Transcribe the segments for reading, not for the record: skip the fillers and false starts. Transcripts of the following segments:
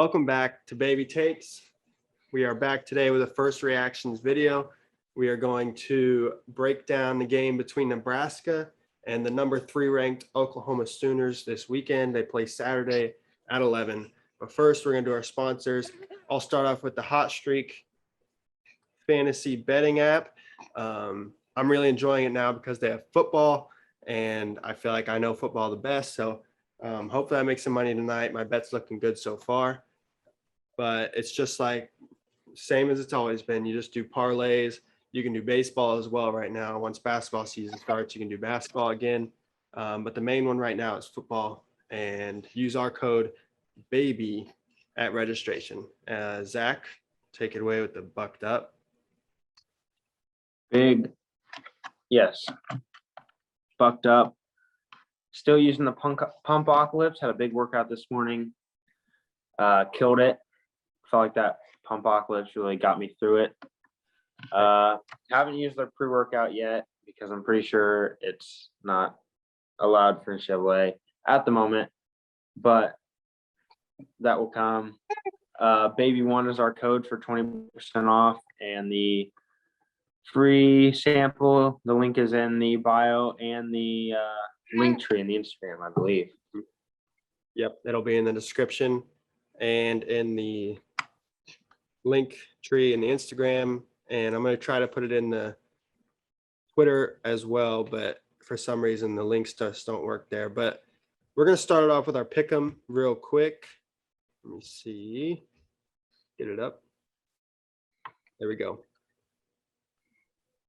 Welcome back to Baby Takes. We are back today with a first reactions video. We are going to break down the game between Nebraska and the number 3 ranked Oklahoma Sooners this weekend. They play Saturday at 11. But first, we're going to do our sponsors. I'll start off with the Hot Streak fantasy betting app. I'm really enjoying it now because they have football, and I feel like I know football the best. So hopefully I make some money tonight. My bet's looking good so far. But it's just like same as it's always been. You just do parlays. You can do baseball as well right now. Once basketball season starts, you can do basketball again. But the main one right now is football. And use our code BABY at registration. Zach, take it away with the bucked up. Big, yes. Bucked up. Still using the pumpocalypse. Had a big workout this morning. Killed it. Felt like that pumpocalypse really got me through it. Haven't used their pre-workout yet because I'm pretty sure it's not allowed for NCAA at the moment, but that will come. Baby1 is our code for 20% off, and the free sample, the link is in the bio and the link tree in the Instagram, I believe. Yep, it'll be in the description and in the link tree in the Instagram, and I'm going to try to put it in the Twitter as well, but for some reason the links just don't work there. But we're going to start it off with our pick'em real quick. Let me see. Get it up. There we go.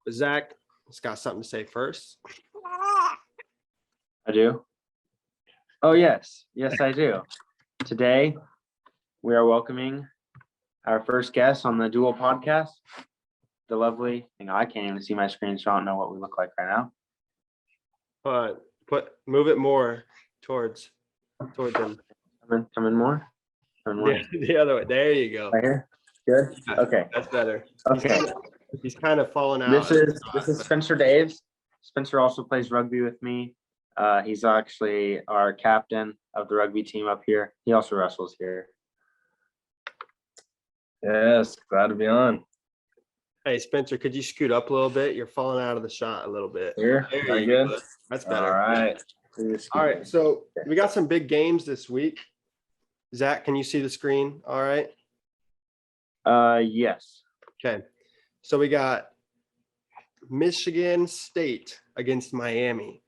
Zach has got something to say first. I do? Oh, yes. Yes, I do. Today, we are welcoming our first guest on the Dual podcast. The lovely, I can't even see my screen, so I don't know what we look like right now. Move it more towards them. Come in more? The other way. There you go. Right here? Good? Yeah, okay. That's better. Okay. He's kind of fallen out. This is Spencer Daves. Spencer also plays rugby with me. He's actually our captain of the rugby team up here. He also wrestles here. Yes, glad to be on. Hey, Spencer, could you scoot up a little bit? You're falling out of the shot a little bit. Here, There you good. go. That's better. All right. All right, so we got some big games this week. Zach, can you see the screen? All right. Yes. Okay. So we got Michigan State against Miami.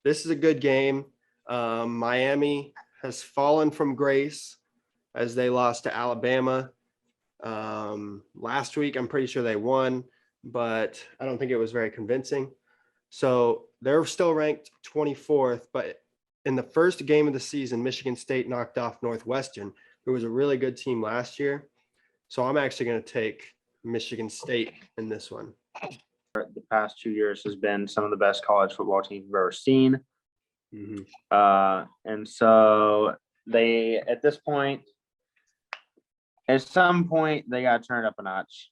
This is a good game. Miami has fallen from grace as they lost to Alabama. Last week, I'm pretty sure they won, but I don't think it was very convincing. So they're still ranked 24th, but in the first game of the season, Michigan State knocked off Northwestern, who was a really good team last year. So I'm actually going to take Michigan State in this one. The past 2 years has been some of the best college football teams we've ever seen. Mm-hmm. And so they, at some point, they got to turn it up a notch.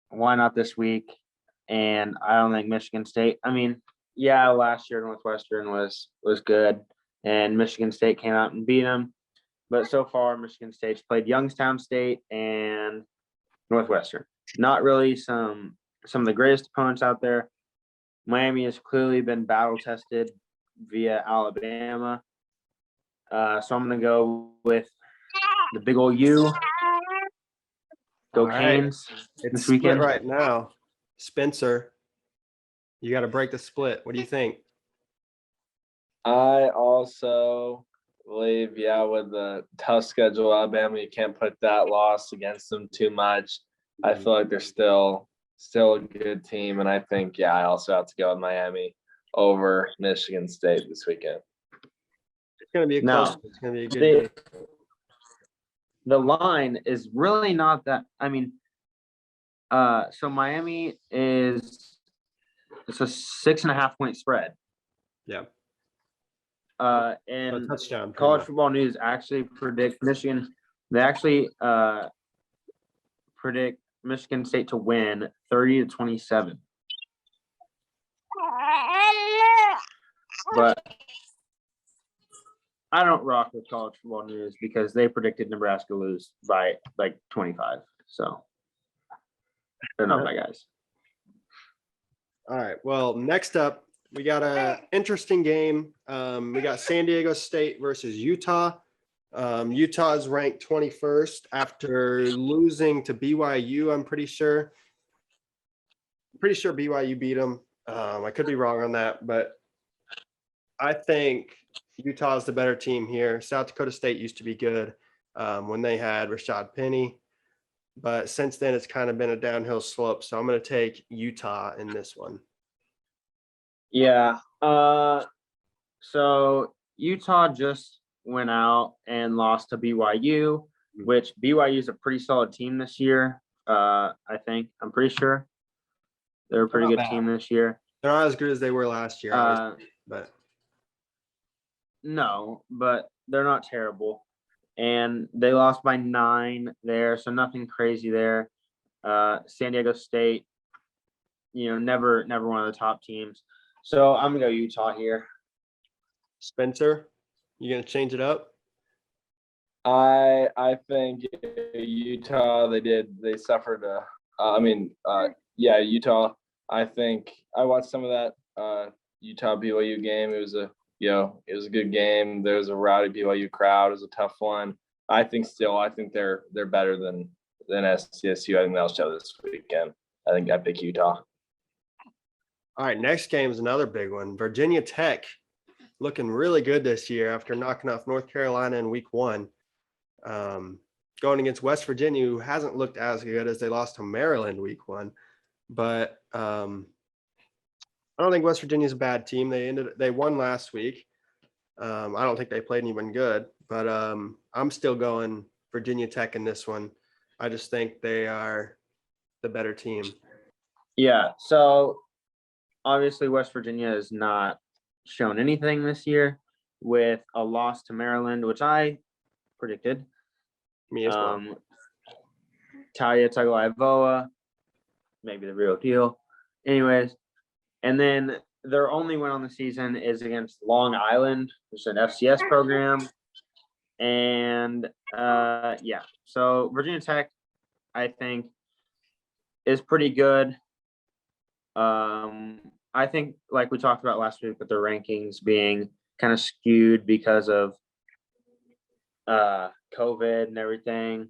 Why not this week? And I don't think Michigan State, last year Northwestern was good, and Michigan State came out and beat them. But so far, Michigan State's played Youngstown State and Northwestern. Not really some of the greatest opponents out there. Miami has clearly been battle tested via Alabama. So I'm going to go with the big old U. Go Canes It's this weekend. split right now. Spencer, you got to break the split. What do you think? I also believe, with the tough schedule, Alabama, you can't put that loss against them too much. I feel like they're still a good team, and I think, I also have to go with Miami over Michigan State this weekend. It's going to be a close. It's going to be a good game. The line is really not that. So Miami it's a 6.5 point spread. Yeah. And touchdown. College Football News actually predict Michigan. They actually predict Michigan State to win 30-27. But I don't rock with college football news because they predicted Nebraska lose by like 25. So they're not my guys. All right. Well, next up, we got a interesting game. We got San Diego State versus Utah. Utah is ranked 21st after losing to BYU. I'm pretty sure. Pretty sure BYU beat them. I could be wrong on that, but I think Utah is the better team here. South Dakota State used to be good when they had Rashad Penny, but since then it's kind of been a downhill slope. So I'm going to take Utah in this one. Yeah. So Utah just went out and lost to BYU, which BYU is a pretty solid team this year. I think I'm pretty sure they're a pretty good team this year. They're not as good as they were last year, but no, but they're not terrible. And they lost by 9 there, so nothing crazy there. San Diego State, never one of the top teams. So I'm gonna go Utah here. Spencer, you gonna change it up? I think Utah. They suffered. Utah. I think I watched some of that Utah BYU game. It was a good game. There was a rowdy BYU crowd. It was a tough one. I think they're better than SDSU. I think they'll show this weekend. I think I pick Utah. All right, next game is another big one. Virginia Tech looking really good this year after knocking off North Carolina in week 1. Going against West Virginia, who hasn't looked as good as they lost to Maryland week 1. But I don't think West Virginia's a bad team. They won last week. I don't think they played anyone good, but I'm still going Virginia Tech in this one. I just think they are the better team. Yeah. So obviously West Virginia has not shown anything this year with a loss to Maryland, which I predicted. Me as well. Talia Tagovailoa, maybe the real deal. Anyways, and then their only win on the season is against Long Island, which is an FCS program. And so Virginia Tech, I think, is pretty good. I think, like we talked about last week, with their rankings being kind of skewed because of COVID and everything.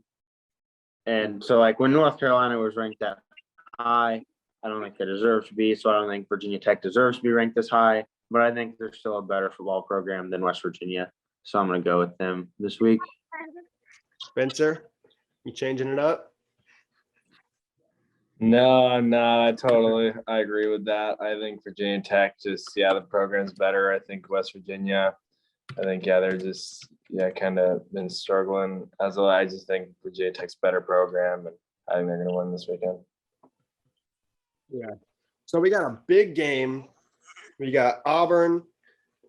And so, like, when North Carolina was ranked that high, I don't think they deserve to be. So I don't think Virginia Tech deserves to be ranked this high. But I think they're still a better football program than West Virginia. So I'm going to go with them this week. Spencer, you changing it up? No, I agree with that. I think Virginia Tech the program's better. I think West Virginia, they're just kind of been struggling. I just think Virginia Tech's better program, and I think they're going to win this weekend. Yeah. So we got a big game. We got Auburn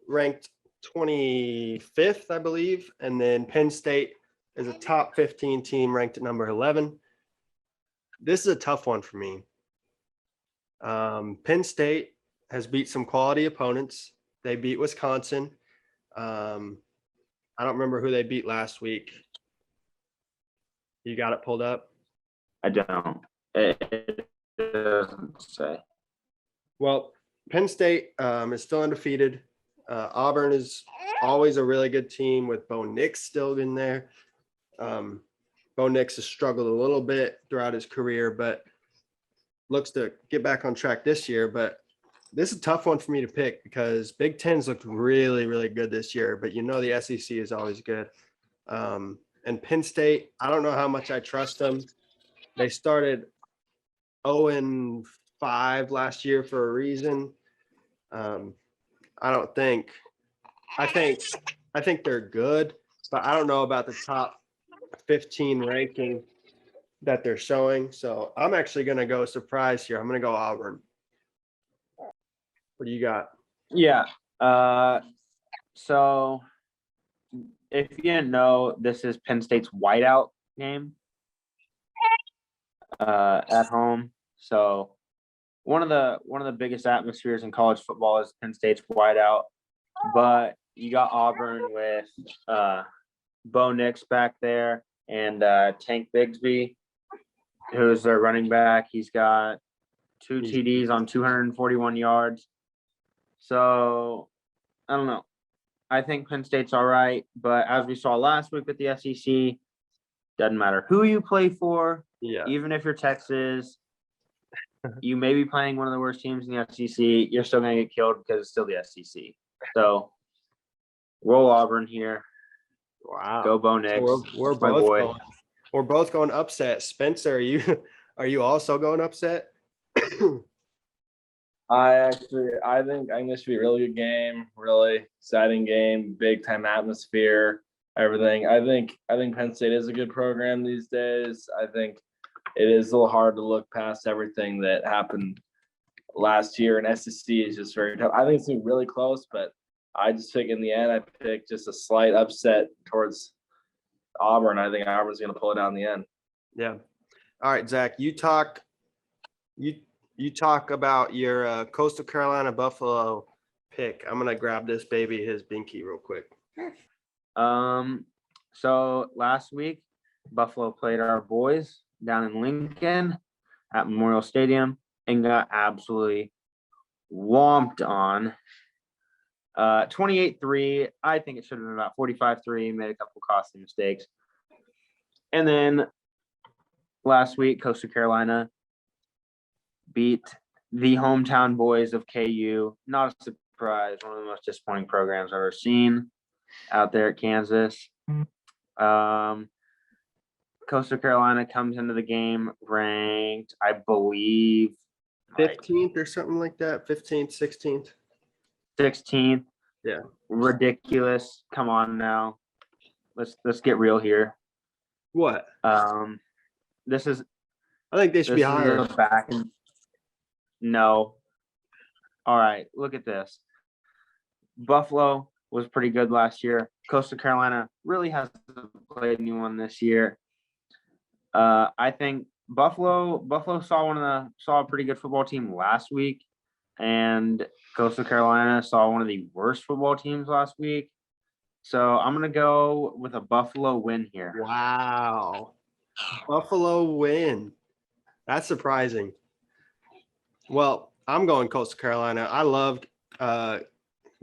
ranked 25th, I believe, and then Penn State is a top 15 team ranked at number 11. This is a tough one for me. Penn State has beat some quality opponents. They beat Wisconsin. I don't remember who they beat last week. You got it pulled up? I don't. It doesn't say. Well, Penn State is still undefeated. Auburn is always a really good team with Bo Nix still in there. Bo Nix has struggled a little bit throughout his career, but looks to get back on track this year. But this is a tough one for me to pick because Big Ten's looked really, really good this year. But the SEC is always good. And Penn State, I don't know how much I trust them. They started 0-5 last year for a reason. I think they're good, but I don't know about the top 15 ranking that they're showing. So I'm actually going to go surprise here. I'm going to go Auburn. What do you got? Yeah. So if you didn't know, this is Penn State's whiteout game at home. So one of the biggest atmospheres in college football is Penn State's whiteout. But you got Auburn with Bo Nix back there and Tank Bigsby, who's their running back. He's got 2 TDs on 241 yards. So I don't know. I think Penn State's all right, but as we saw last week with the SEC, doesn't matter who you play for. Yeah. Even if you're Texas, you may be playing one of the worst teams in the SEC. You're still going to get killed because it's still the SEC. So roll Auburn here. Wow. Go Bo Nix. So we're my both boy. going. We're both going upset. Spencer, are you also going upset? I think this should be a really good game, really exciting game, big time atmosphere, everything. I think Penn State is a good program these days. I think it is a little hard to look past everything that happened last year, and SEC is just very tough. I think it's gonna be really close, but I just think in the end, I pick just a slight upset towards Auburn. I think Auburn's gonna pull it out in the end. Yeah. All right, Zach, you talk about your Coastal Carolina Buffalo pick. I'm gonna grab this baby, his binky, real quick. So last week, Buffalo played our boys down in Lincoln at Memorial Stadium and got absolutely whomped on. 28-3. I think it should have been about 45-3. Made a couple costly mistakes. And then last week, Coastal Carolina beat the hometown boys of KU. Not a surprise. One of the most disappointing programs I've ever seen out there at Kansas. Coastal Carolina comes into the game ranked, I believe, 15th or something like that. 15th, 16th. 16th. Yeah. Ridiculous. Come on now. Let's get real here. What? This is I think they should be higher. No. All right, look at this. Buffalo was pretty good last year. Coastal Carolina really hasn't played anyone this year. I think Buffalo saw a pretty good football team last week, and Coastal Carolina saw one of the worst football teams last week. So I'm gonna go with a Buffalo win here. Wow. Buffalo win. That's surprising. Well, I'm going Coastal Carolina. I loved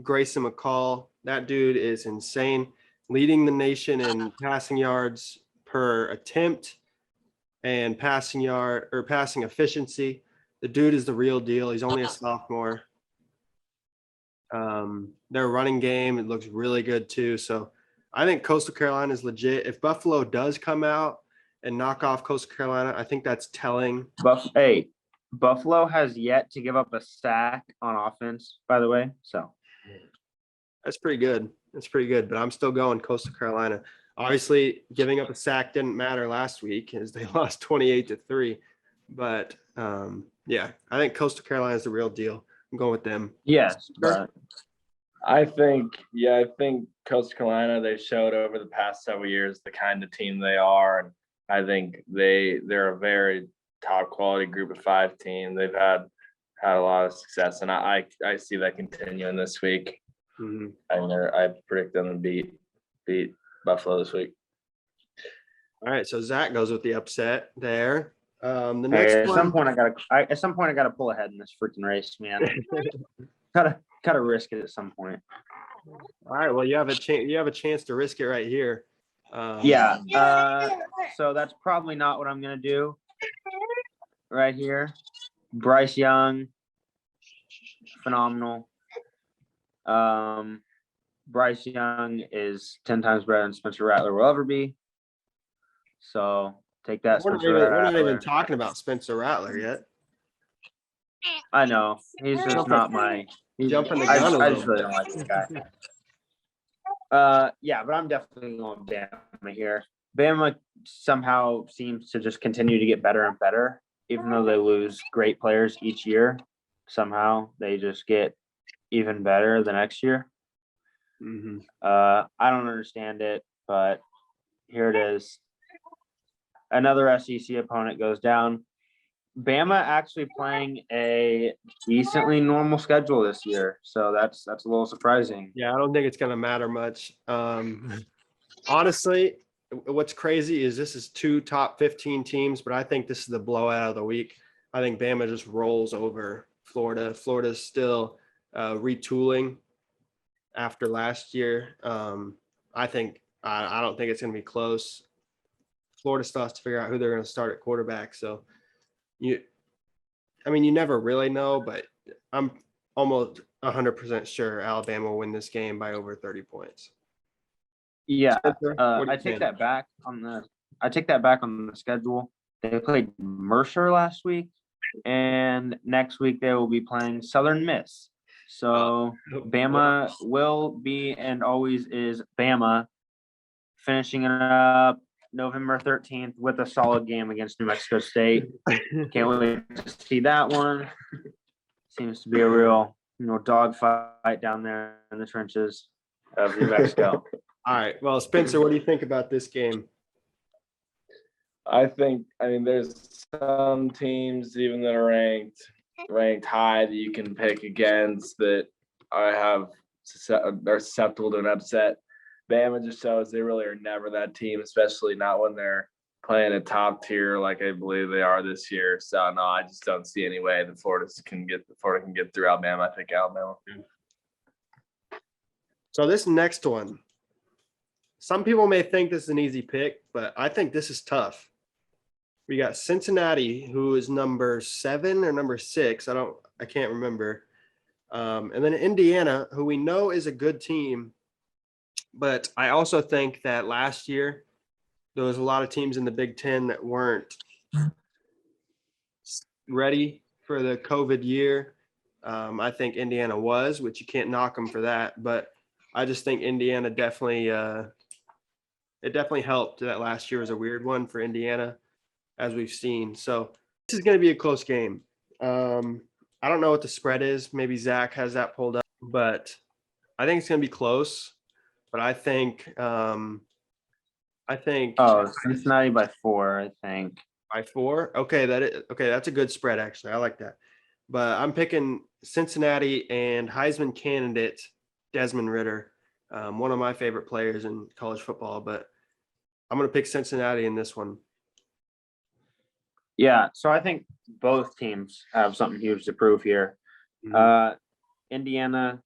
Grayson McCall. That dude is insane, leading the nation in passing yards per attempt and passing efficiency. The dude is the real deal. He's only a sophomore. Their running game, it looks really good too. So I think Coastal Carolina is legit. If Buffalo does come out and knock off Coastal Carolina, I think that's telling. Buffalo has yet to give up a sack on offense, by the way. So that's pretty good. But I'm still going Coastal Carolina. Obviously, giving up a sack didn't matter last week as they lost 28-3. But yeah, I think Coastal Carolina is the real deal. I'm going with them. Yes, but I think Coastal Carolina, they showed over the past several years the kind of team they are, and I think they're a very top quality group of 5 team. They've had a lot of success, and I see that continuing this week. Mm-hmm. I predict them to beat Buffalo this week. All right, so Zach goes with the upset there. The next at some point I gotta pull ahead in this freaking race, man. gotta risk it at some point. All right, well, you have a chance to risk it right here. So that's probably not what I'm gonna do right here. Bryce Young, phenomenal. Bryce Young is 10 times better than Spencer Rattler will ever be. So take that. We're not even talking about Spencer Rattler yet. I know. He's just not my. Jumping the gun I just really don't like this guy. Yeah, but I'm definitely going Bama here. Bama somehow seems to just continue to get better and better, even though they lose great players each year. Somehow they just get even better the next year. Mm-hmm. I don't understand it, but here it is. Another SEC opponent goes down. Bama actually playing a decently normal schedule this year, so that's a little surprising. Yeah, I don't think it's going to matter much. Honestly, what's crazy is this is 2 top 15 teams, but I think this is the blowout of the week. I think Bama just rolls over Florida. Florida's still retooling after last year. I don't think it's going to be close. Florida still has to figure out who they're going to start at quarterback. So you never really know, but I'm almost 100% sure Alabama will win this game by over 30 points. Yeah, Spencer, what are you I take saying? that back on the schedule. They played Mercer last week, and next week they will be playing Southern Miss. So Bama will be and always is Bama, finishing it up November 13th with a solid game against New Mexico State. Can't wait to see that one. Seems to be a real, dog fight down there in the trenches of New Mexico. All right. Well, Spencer, what do you think about this game? I mean, there's some teams even that are ranked high that you can pick against that are susceptible to an upset. Bama just shows they really are never that team, especially not when they're playing a top tier like I believe they are this year. So no, I just don't see any way that Florida can get through Alabama. I think Alabama. So this next one, some people may think this is an easy pick, but I think this is tough. We got Cincinnati, who is number 7 or number 6. I can't remember. And then Indiana, who we know is a good team. But I also think that last year, there was a lot of teams in the Big Ten that weren't ready for the COVID year. I think Indiana was, which you can't knock them for that. But I just think Indiana definitely it definitely helped that last year was a weird one for Indiana, as we've seen. So this is going to be a close game. I don't know what the spread is. Maybe Zach has that pulled up, but I think it's going to be close. But I think Cincinnati by 4, I think. by 4. Okay, that's a good spread actually. I like that. But I'm picking Cincinnati and Heisman candidate Desmond Ridder, one of my favorite players in college football. But I'm going to pick Cincinnati in this one. Yeah, so I think both teams have something huge to prove here. Mhm. Indiana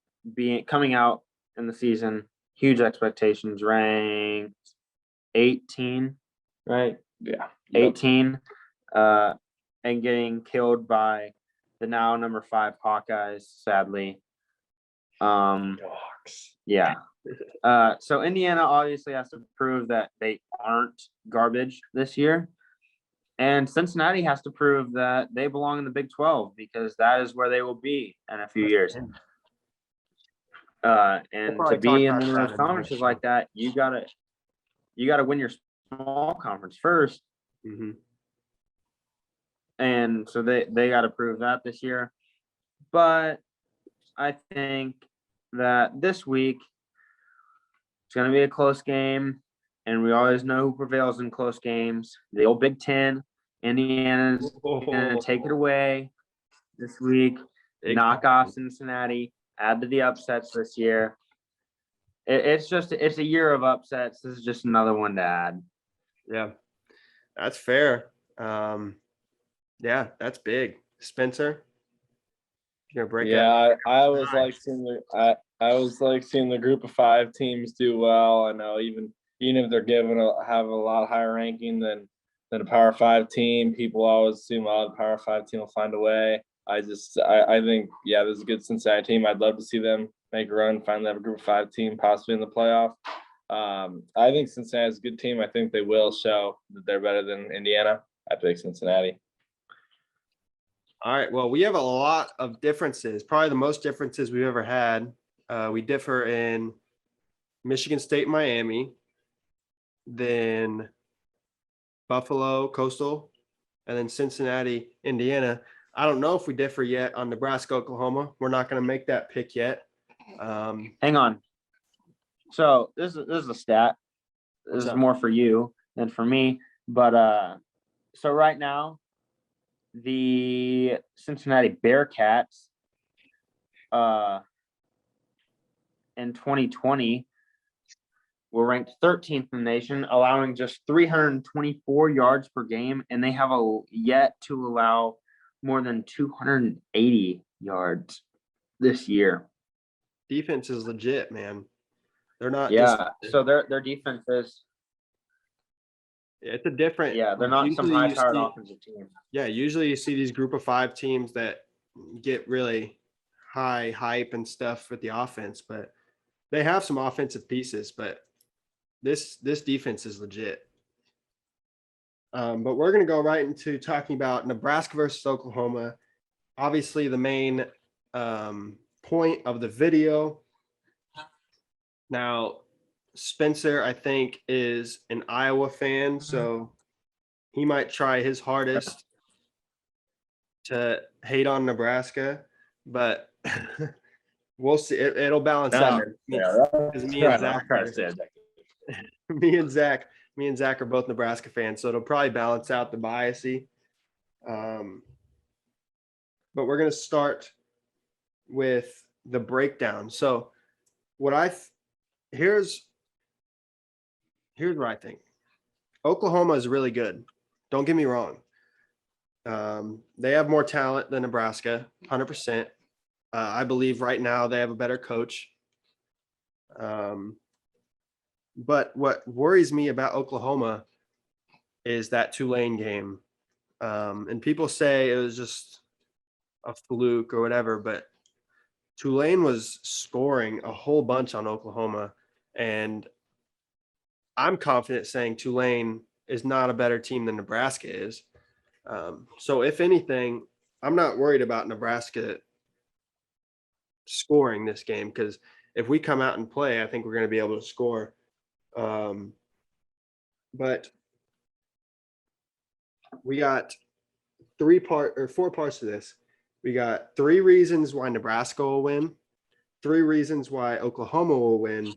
coming out in the season, huge expectations, ranked 18, right? Yeah. 18, and getting killed by the now number 5 Hawkeyes, sadly. Yeah. So Indiana obviously has to prove that they aren't garbage this year. And Cincinnati has to prove that they belong in the Big 12 because that is where they will be in a few years. And to be in one of those conferences like that, you gotta win your small conference first. Mm-hmm. And so they got to prove that this year. But I think that this week it's going to be a close game, and we always know who prevails in close games. The old Big Ten, Indiana's going to take it away this week, knock off Cincinnati, add to the upsets this year. It's a year of upsets. This is just another one to add. Yeah, that's fair. Yeah, that's big. Spencer, you're gonna break out. I was like seeing the group of 5 teams do well. I know even if they're have a lot higher ranking than a Power 5 team, people always assume the Power 5 team will find a way. I think this is a good Cincinnati team. I'd love to see them make a run, finally have a group of 5 team possibly in the playoff. I think Cincinnati's a good team. I think they will show that they're better than Indiana. I pick Cincinnati. All right. Well, we have a lot of differences, probably the most differences we've ever had. We differ in Michigan State, Miami, then Buffalo, Coastal, and then Cincinnati, Indiana. I don't know if we differ yet on Nebraska, Oklahoma. We're not going to make that pick yet. Hang on. So this is a stat. This is more for you than for me. But so right now, the Cincinnati Bearcats in 2020 were ranked 13th in the nation, allowing just 324 yards per game, and they have yet to allow more than 280 yards this year. Defense is legit, man. They're not Yeah, so their defense is. It's a different. Yeah, they're not some usually you high-powered see- offensive team. Yeah, usually you see these group of 5 teams that get really high hype and stuff with the offense, but they have some offensive pieces, but this defense is legit. But we're going to go right into talking about Nebraska versus Oklahoma. Obviously, the main point of the video. Now, Spencer, I think, is an Iowa fan, so he might try his hardest to hate on Nebraska, but we'll see. It'll balance out. Because me and Zach are both Nebraska fans, so it'll probably balance out the biasy. But we're gonna start with the breakdown. So here's what I think. Oklahoma is really good. Don't get me wrong. They have more talent than Nebraska, 100%. I believe right now they have a better coach. But what worries me about Oklahoma is that Tulane game. And people say it was just a fluke or whatever, but Tulane was scoring a whole bunch on Oklahoma. And I'm confident saying Tulane is not a better team than Nebraska is. So if anything, I'm not worried about Nebraska scoring this game, because if we come out and play, I think we're going to be able to score. But we got 4 parts to this. We got 3 reasons why Nebraska will win, 3 reasons why Oklahoma will win.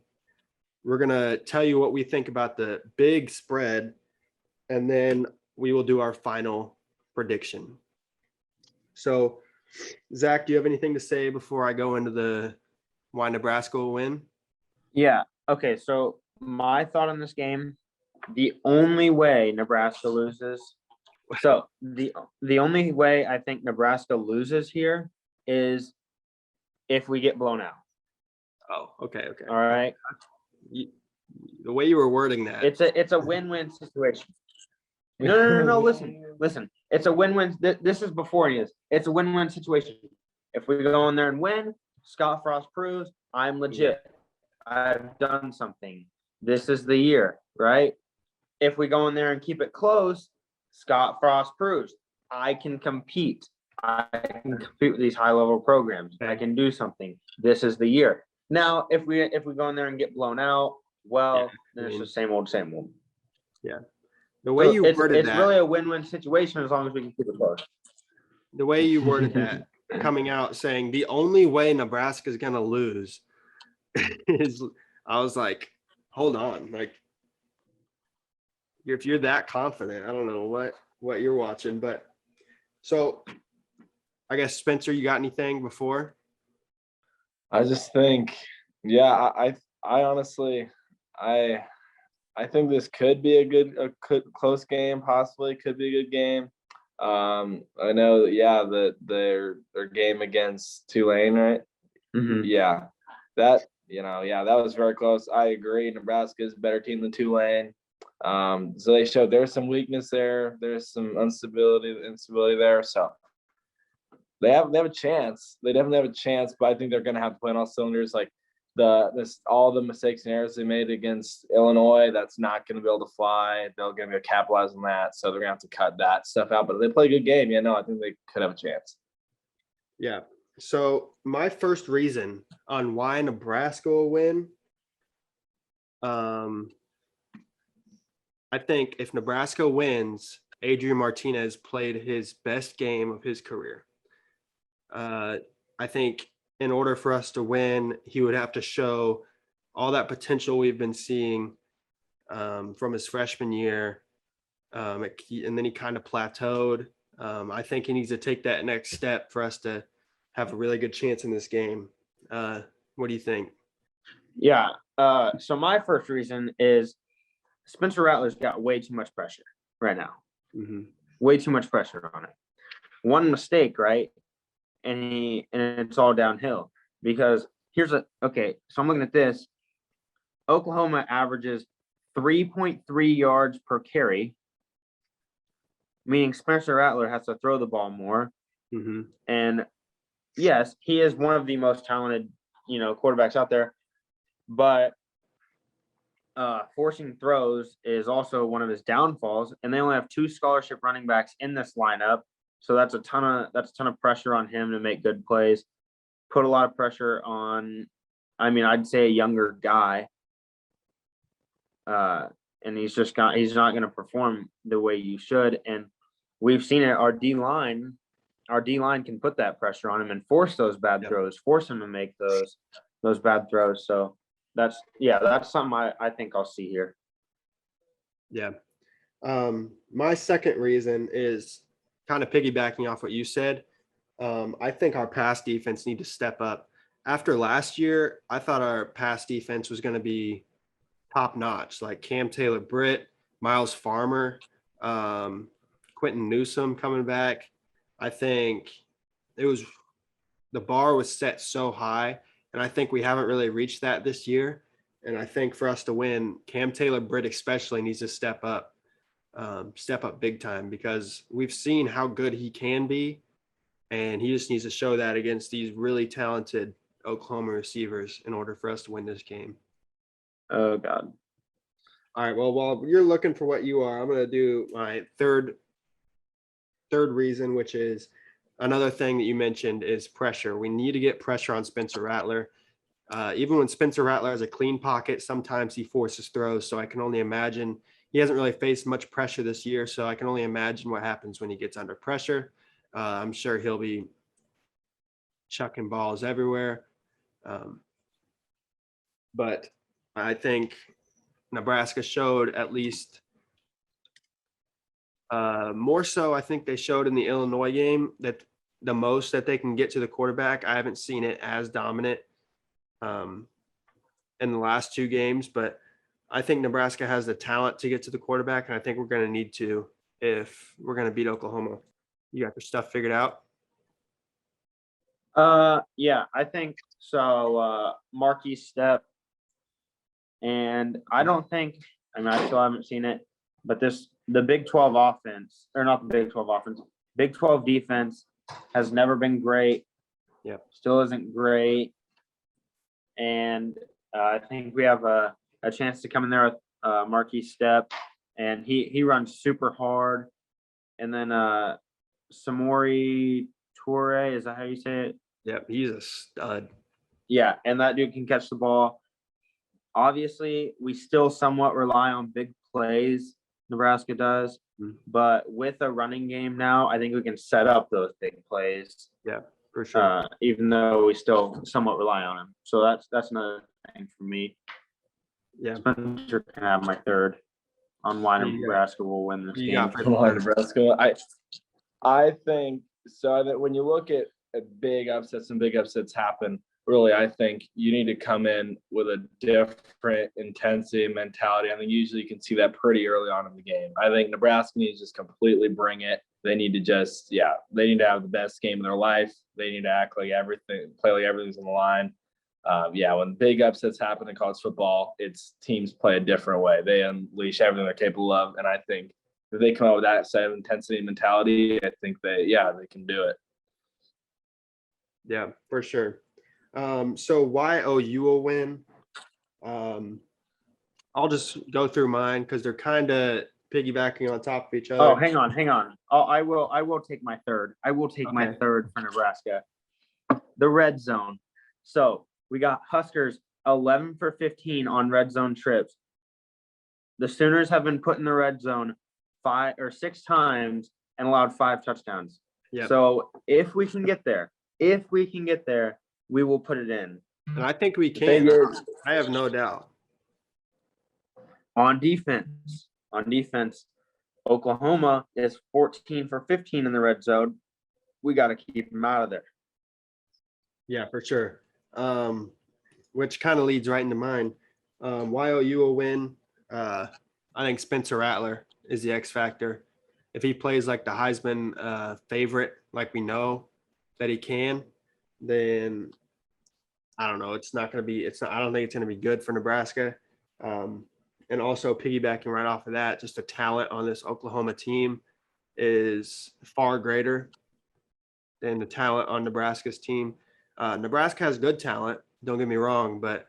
We're going to tell you what we think about the big spread, and then we will do our final prediction. So, Zach, do you have anything to say before I go into the why Nebraska will win? Yeah. Okay. So my thought on this game, the only way Nebraska loses. So the only way I think Nebraska loses here is if we get blown out. Oh, okay. All right. The way you were wording that. It's a win-win situation. No. Listen. It's a win-win. This is before it is. It's a win-win situation. If we go in there and win, Scott Frost proves I'm legit. I've done something. This is the year, right? If we go in there and keep it close, Scott Frost proves I can compete. I can compete with these high-level programs. I can do something. This is the year. Now, if we go in there and get blown out, well, then it's the same old. Yeah. The way you worded it's really a win-win situation as long as we can keep it close. The way you worded that, coming out saying the only way Nebraska is going to lose is, I was like, hold on. Like, if you're that confident, I don't know what you're watching, but so I guess Spencer, you got anything before? I just think, yeah, I honestly, I think this could be a close game, possibly could be a good game. I know, that their game against Tulane, right? Mm-hmm. Yeah, that was very close. I agree. Nebraska is a better team than Tulane. So they showed there's some weakness there. There's some instability there. So they have a chance. They definitely have a chance, but I think they're going to have to play on all cylinders. Like all the mistakes and errors they made against Illinois, that's not going to be able to fly. They're going to capitalize on that. So they're going to have to cut that stuff out. But if they play a good game, I think they could have a chance. Yeah. So my first reason on why Nebraska will win, I think if Nebraska wins, Adrian Martinez played his best game of his career. I think in order for us to win, he would have to show all that potential we've been seeing from his freshman year. And then he kind of plateaued. I think he needs to take that next step for us to have a really good chance in this game. What do you think? Yeah. So my first reason is Spencer Rattler's got way too much pressure right now. Mm-hmm. Way too much pressure on it. One mistake, right? And it's all downhill. Because so I'm looking at this. Oklahoma averages 3.3 yards per carry, meaning Spencer Rattler has to throw the ball more. Mm-hmm. And yes, he is one of the most talented, quarterbacks out there, but forcing throws is also one of his downfalls. And they only have 2 scholarship running backs in this lineup, so that's a ton of pressure on him to make good plays. Put a lot of pressure on, I'd say a younger guy, and he's not going to perform the way you should. And we've seen it. Our D line can put that pressure on him and force those bad throws, force him to make those bad throws. So that's something I think I'll see here. Yeah. My second reason is kind of piggybacking off what you said. I think our pass defense need to step up. After last year, I thought our pass defense was going to be top notch, like Cam Taylor-Britt, Miles Farmer, Quentin Newsom coming back. I think the bar was set so high, and I think we haven't really reached that this year. And I think for us to win, Cam Taylor-Britt especially needs to step up big time, because we've seen how good he can be, and he just needs to show that against these really talented Oklahoma receivers in order for us to win this game. Oh God. All right. Well, while you're looking for what you are, I'm going to do my third reason, which is another thing that you mentioned, is pressure. We need to get pressure on Spencer Rattler. Even when Spencer Rattler has a clean pocket, sometimes he forces throws. So I can only imagine he hasn't really faced much pressure this year. So I can only imagine what happens when he gets under pressure. I'm sure he'll be chucking balls everywhere. But I think Nebraska showed, at least more so, I think they showed in the Illinois game, that the most that they can get to the quarterback. I haven't seen it as dominant in the last 2 games, but I think Nebraska has the talent to get to the quarterback, and I think we're going to need to if we're going to beat Oklahoma. You got your stuff figured out? Yeah, I think so. Marquis Step, and I don't think, I still haven't seen it, but the Big 12 offense, or not the Big 12 offense, Big 12 defense has never been great. Yep. Still isn't great. And I think we have a chance to come in there with Marquis Step, and he runs super hard. And then Samori Toure, is that how you say it? Yep, he's a stud. Yeah, and that dude can catch the ball. Obviously, we still somewhat rely on big plays, Nebraska does. Mm-hmm. But with a running game now, I think we can set up those big plays. Yeah, for sure. Even though we still somewhat rely on him. So that's another thing for me. Yeah. Spencer can have my third on why Nebraska will win this game. Come on, Nebraska. I think so. That when you look at big upsets, and big upsets happen, really, I think you need to come in with a different intensity mentality. I think usually you can see that pretty early on in the game. I think Nebraska needs to just completely bring it. They need to they need to have the best game of their life. They need to act like everything, play like everything's on the line. When big upsets happen in college football, teams play a different way. They unleash everything they're capable of. And I think if they come out with that side of intensity and mentality, I think they can do it. Yeah, for sure. So why OU will win? I'll just go through mine because they're kind of piggybacking on top of each other. Oh, hang on. I will take my third. I will take my third for Nebraska. The red zone. So we got Huskers 11 for 15 on red zone trips. The Sooners have been put in the red zone 5 or 6 times and allowed 5 touchdowns. Yep. So if we can get there, we will put it in. And I think we can. I have no doubt. On defense, Oklahoma is 14 for 15 in the red zone. We got to keep them out of there. Yeah, for sure. Which kind of leads right into mine. YOU will win. I think Spencer Rattler is the X factor. If he plays like the Heisman favorite, like we know that he can, then I don't know. It's not going to be. It's not. I don't think it's going to be good for Nebraska. And also piggybacking right off of that, just the talent on this Oklahoma team is far greater than the talent on Nebraska's team. Nebraska has good talent. Don't get me wrong, but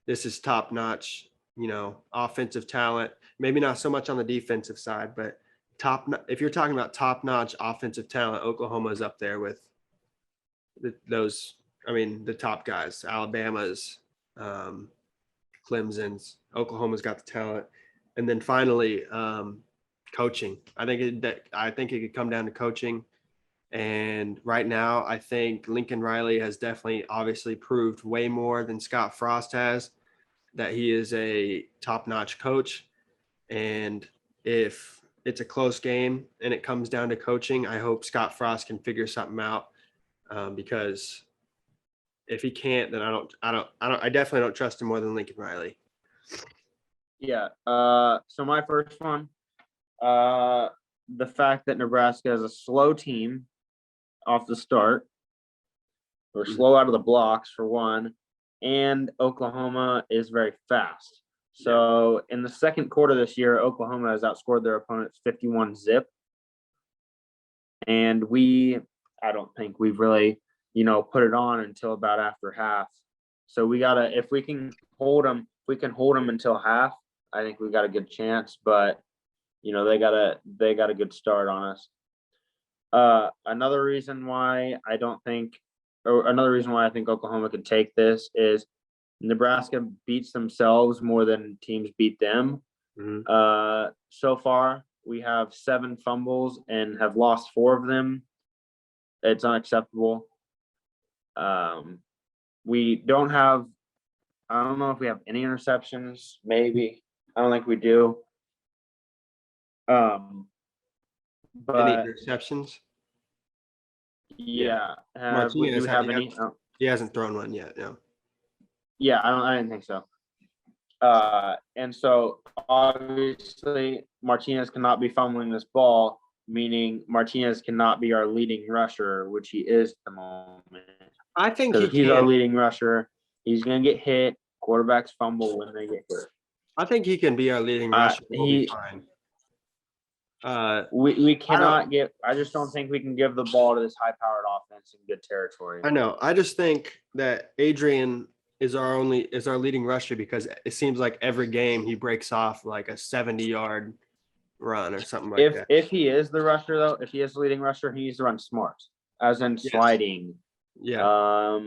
this is top notch. Offensive talent. Maybe not so much on the defensive side, but if you're talking about top notch offensive talent, Oklahoma is up there with those. I mean, the top guys, Alabama's, Clemson's, Oklahoma's got the talent. And then finally, coaching. I think it could come down to coaching. And right now, I think Lincoln Riley has definitely obviously proved way more than Scott Frost has that he is a top-notch coach. And if it's a close game and it comes down to coaching, I hope Scott Frost can figure something out, because if he can't, then I definitely don't trust him more than Lincoln Riley. Yeah. So my first one, the fact that Nebraska is a slow team off the start, or slow out of the blocks for one, and Oklahoma is very fast. So in the second quarter this year, Oklahoma has outscored their opponents 51-0. And I don't think we've really, put it on until about after half. So if we can hold them until half, I think we got a good chance. But, they got a good start on us. Another reason why I think Oklahoma could take this is Nebraska beats themselves more than teams beat them. Mm-hmm. So far, we have 7 fumbles and have lost 4 of them. It's unacceptable. We don't have, I don't know if we have any interceptions, maybe. I don't think we do. But any interceptions? Yeah. Do we Martinez have any? He hasn't thrown one yet. No. Yeah, I didn't think so. And so obviously Martinez cannot be fumbling this ball, meaning Martinez cannot be our leading rusher, which he is at the moment. I think he's our leading rusher. He's going to get hit. Quarterbacks fumble when they get hurt. I think he can be our leading rusher. We'll be fine. We cannot I just don't think we can give the ball to this high-powered offense in good territory. I know. I just think that Adrian is our leading rusher because it seems like every game he breaks off like a 70-yard run or something like that. If he is the rusher, though, if he is the leading rusher, he needs to run smart, as in sliding. Yeah.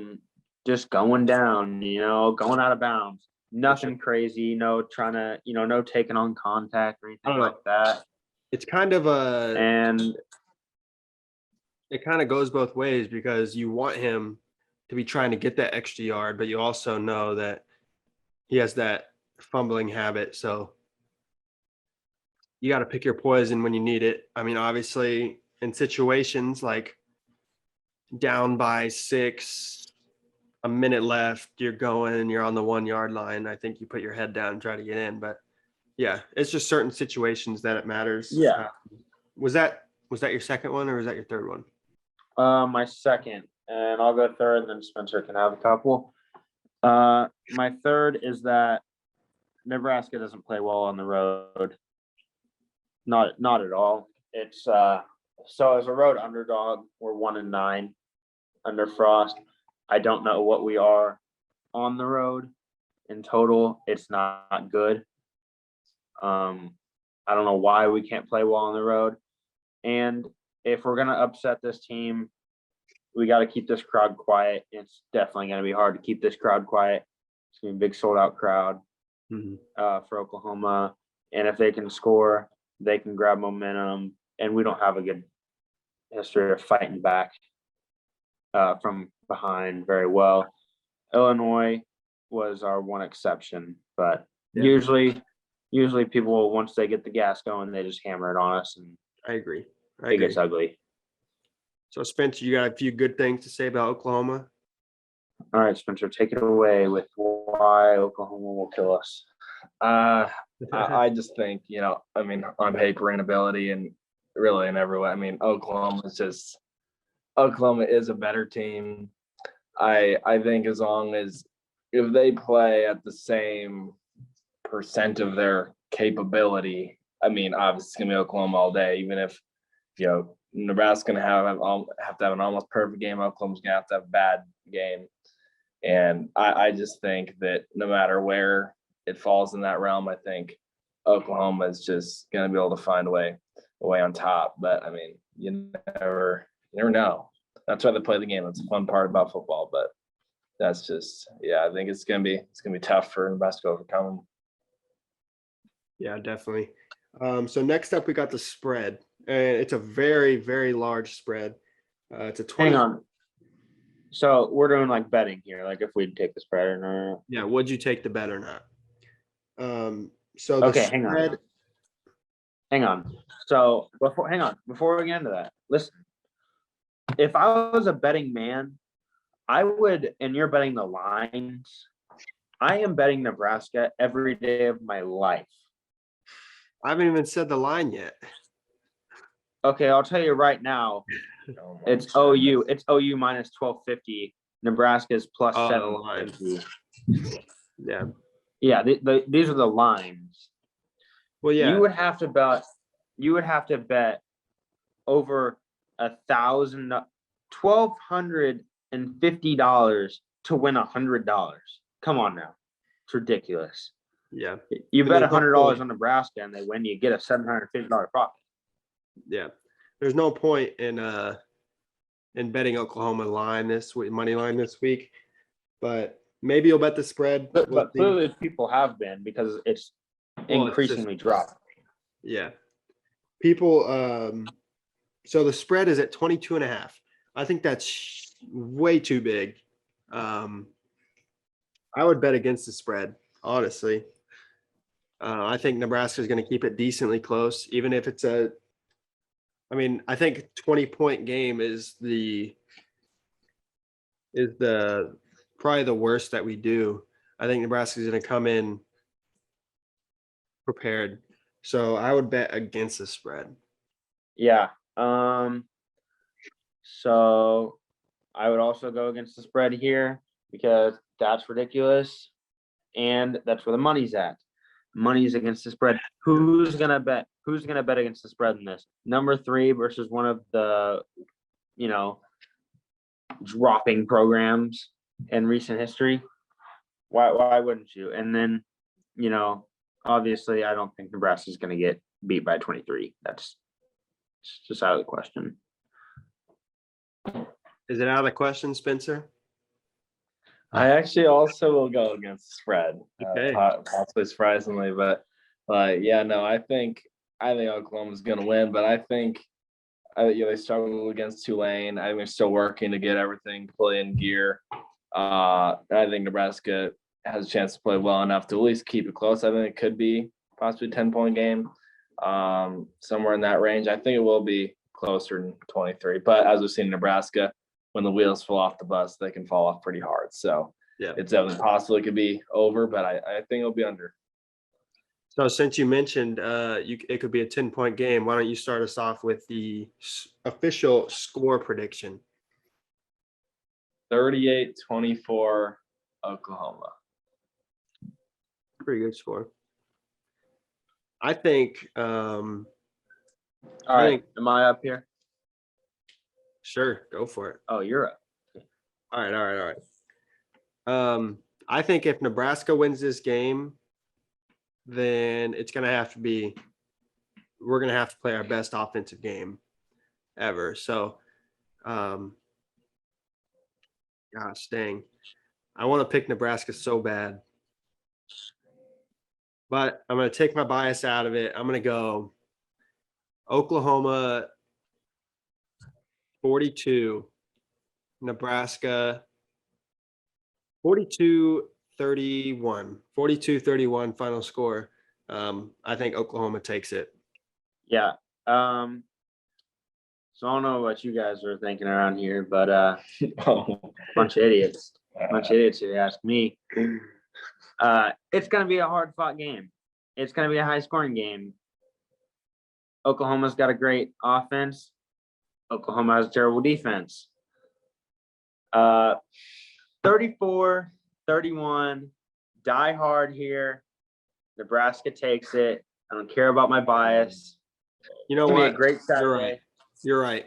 Just going down, going out of bounds. Nothing crazy, no taking on contact or anything like that. It's kind of it kind of goes both ways because you want him to be trying to get that extra yard, but you also know that he has that fumbling habit. So you got to pick your poison when you need it. I mean, obviously in situations like down by 6, a minute left, you're on the 1-yard line. I think you put your head down and try to get in, but yeah, it's just certain situations that it matters. Yeah. Was that your second one or was that your third one? My second, and I'll go third, and then Spencer can have a couple. My third is that Nebraska doesn't play well on the road. Not at all. It's so as a road underdog, we're 1-9 under Frost. I don't know what we are on the road in total. It's not good. I don't know why we can't play well on the road. And if we're going to upset this team, we got to keep this crowd quiet. It's definitely going to be hard to keep this crowd quiet. It's going to be a big sold-out crowd for Oklahoma. And if they can score, they can grab momentum. And we don't have a good history of fighting back from behind very well. Illinois was our one exception. But usually usually people, once they get the gas going, they just hammer it on us, and I agree. it gets ugly. So Spencer, you got a few good things to say about Oklahoma? All right, Spencer, take it away with why Oklahoma will kill us. I just think, I mean, on paper and ability and really in every way. I mean, Oklahoma is a better team. I think as long as if they play at the same percent of their capability, I mean, obviously it's gonna be Oklahoma all day. Even if Nebraska's gonna have to have an almost perfect game, Oklahoma's gonna have to have a bad game. And I just think that no matter where it falls in that realm, I think Oklahoma is just gonna be able to find a way on top. But I mean, you never know. That's why they play the game. That's the fun part about football. But that's just, I think it's gonna be tough for Nebraska to overcome them. Yeah, definitely. So next up, we got the spread, and it's a very, very large spread. It's a 20. Hang on. So we're doing like betting here, like if we'd take the spread or not. Yeah, would you take the bet or not? So the Okay, spread. hang on. So before we get into that, listen. If I was a betting man, I would, and you're betting the lines, I am betting Nebraska every day of my life. I haven't even said the line yet. Okay, I'll tell you right now. It's OU. It's OU minus 1250. Nebraska's plus 750. Yeah. Yeah, these are the lines. Well, yeah. You would have to bet over $1,250 to win $100. Come on now. It's ridiculous. Yeah. You bet $100 on Nebraska and they win, you get a $750 profit. Yeah. There's no point in betting Oklahoma money line this week, but maybe you'll bet the spread. But clearly people have been, because it's increasingly dropping. Yeah. People, so the spread is at 22.5. I think that's way too big. I would bet against the spread, honestly. I think Nebraska is going to keep it decently close, even if it's I think 20-point game is probably the worst that we do. I think Nebraska is going to come in prepared. So I would bet against the spread. Yeah. So I would also go against the spread here because that's ridiculous. And that's where the money's at. Money's against the spread. Who's gonna bet against the spread in this? Number 3 versus one of the, dropping programs in recent history. Why wouldn't you? And then, obviously I don't think Nebraska's gonna get beat by 23. That's just out of the question. Is it out of the question, Spencer? I actually also will go against the spread, Okay. possibly surprisingly, but I think Oklahoma's going to win, but I think they struggled against Tulane. I think they're still working to get everything fully in gear. I think Nebraska has a chance to play well enough to at least keep it close. I think it could be possibly a 10-point game, somewhere in that range. I think it will be closer than 23, but as we've seen in Nebraska, when the wheels fall off the bus, they can fall off pretty hard. So yeah, it's definitely possible it could be over, but I think it'll be under. So since you mentioned it could be a 10-point game, why don't you start us off with the official score prediction? 38-24 Oklahoma. Pretty good score. I think. All right. Am I up here? Sure, go for it. Oh, you're up. All right. I think if Nebraska wins this game, then we're going to have to play our best offensive game ever. So, gosh dang. I want to pick Nebraska so bad. But I'm going to take my bias out of it. I'm going to go Oklahoma 42, Nebraska 42-31 final score. I think Oklahoma takes it. Yeah. So I don't know what you guys are thinking around here, but bunch of idiots. Bunch of idiots if you ask me. It's gonna be a hard fought game. It's gonna be a high scoring game. Oklahoma's got a great offense. Oklahoma has a terrible defense. 34-31, die hard here. Nebraska takes it. I don't care about my bias. You know It's gonna be what? a great Saturday. You're right.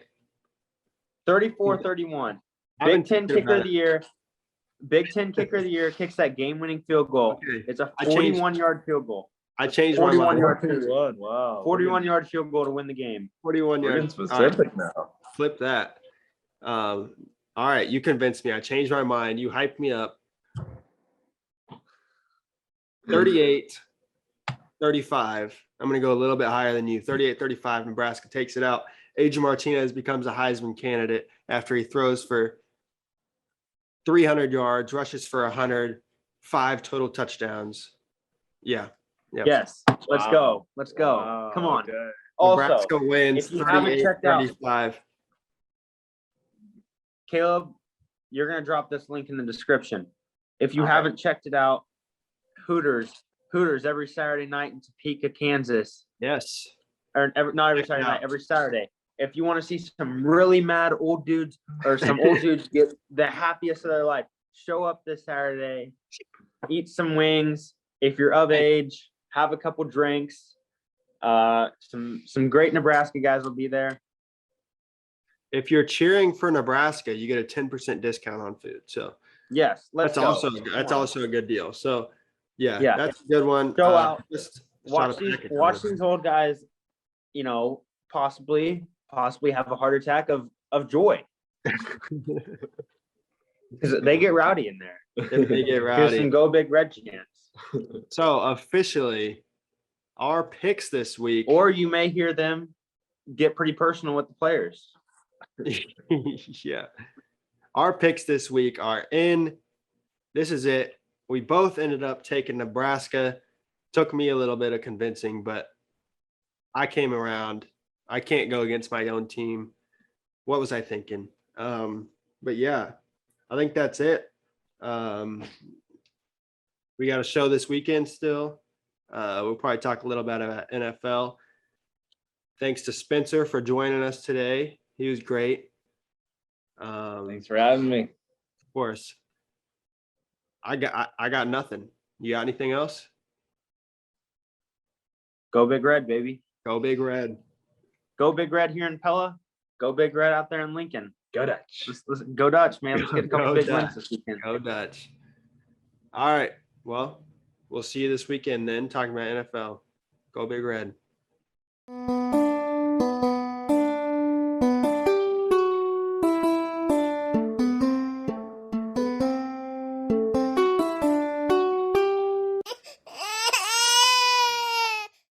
34-31. I've been Big Ten thinking kicker about of the year. Big Ten kicker of the year kicks that game-winning field goal. Okay. It's a I changed- 41-yard field goal. I changed my mind. 41-yard Wow. 41-yard field goal to win the game. 41 We're yards. getting All right, specific now. flip that. All right, you convinced me. I changed my mind. You hyped me up. 38-35. I'm going to go a little bit higher than you. 38-35. Nebraska takes it out. Adrian Martinez becomes a Heisman candidate after he throws for 300 yards, rushes for 100, 5 total touchdowns. Yeah. Yep. Yes. Let's Wow. go. Let's go. Wow, Come on. okay. Also, Nebraska wins if you haven't checked out- 38-35. Caleb, you're going to drop this link in the description. If you Okay. haven't checked it out, Hooters every Saturday night in Topeka, Kansas. Yes. Or not every Check it Saturday night, out. every Saturday. If you want to see some really mad old dudes or some old dudes get the happiest of their life, show up this Saturday, eat some wings. If you're of age, have a couple drinks. Some great Nebraska guys will be there. If you're cheering for Nebraska, you get a 10% discount on food. So Yes, let's that's go. also a good deal. So yeah, Yeah. that's a good one. Go out. Just watch shot a these packet watch over. these old guys, possibly have a heart attack of joy because they get rowdy in there. If they get Here's rowdy. some Go Big Red chants. So officially, our picks this week. Or you may hear them get pretty personal with the players. Yeah. Our picks this week are in. This is it. We both ended up taking Nebraska. Took me a little bit of convincing, but I came around. I can't go against my own team. What was I thinking? But yeah, I think that's it. We got a show this weekend still. We'll probably talk a little bit about NFL. Thanks to Spencer for joining us today. He was great. Thanks for having me. Of course. I got nothing. You got anything else? Go Big Red, baby. Go Big Red. Go Big Red here in Pella. Go Big Red out there in Lincoln. Go Dutch. Let's go Dutch, man. Let's get a couple Go big Dutch. wins this weekend. Go Dutch. All right. Well, we'll see you this weekend then talking about NFL. Go Big Red.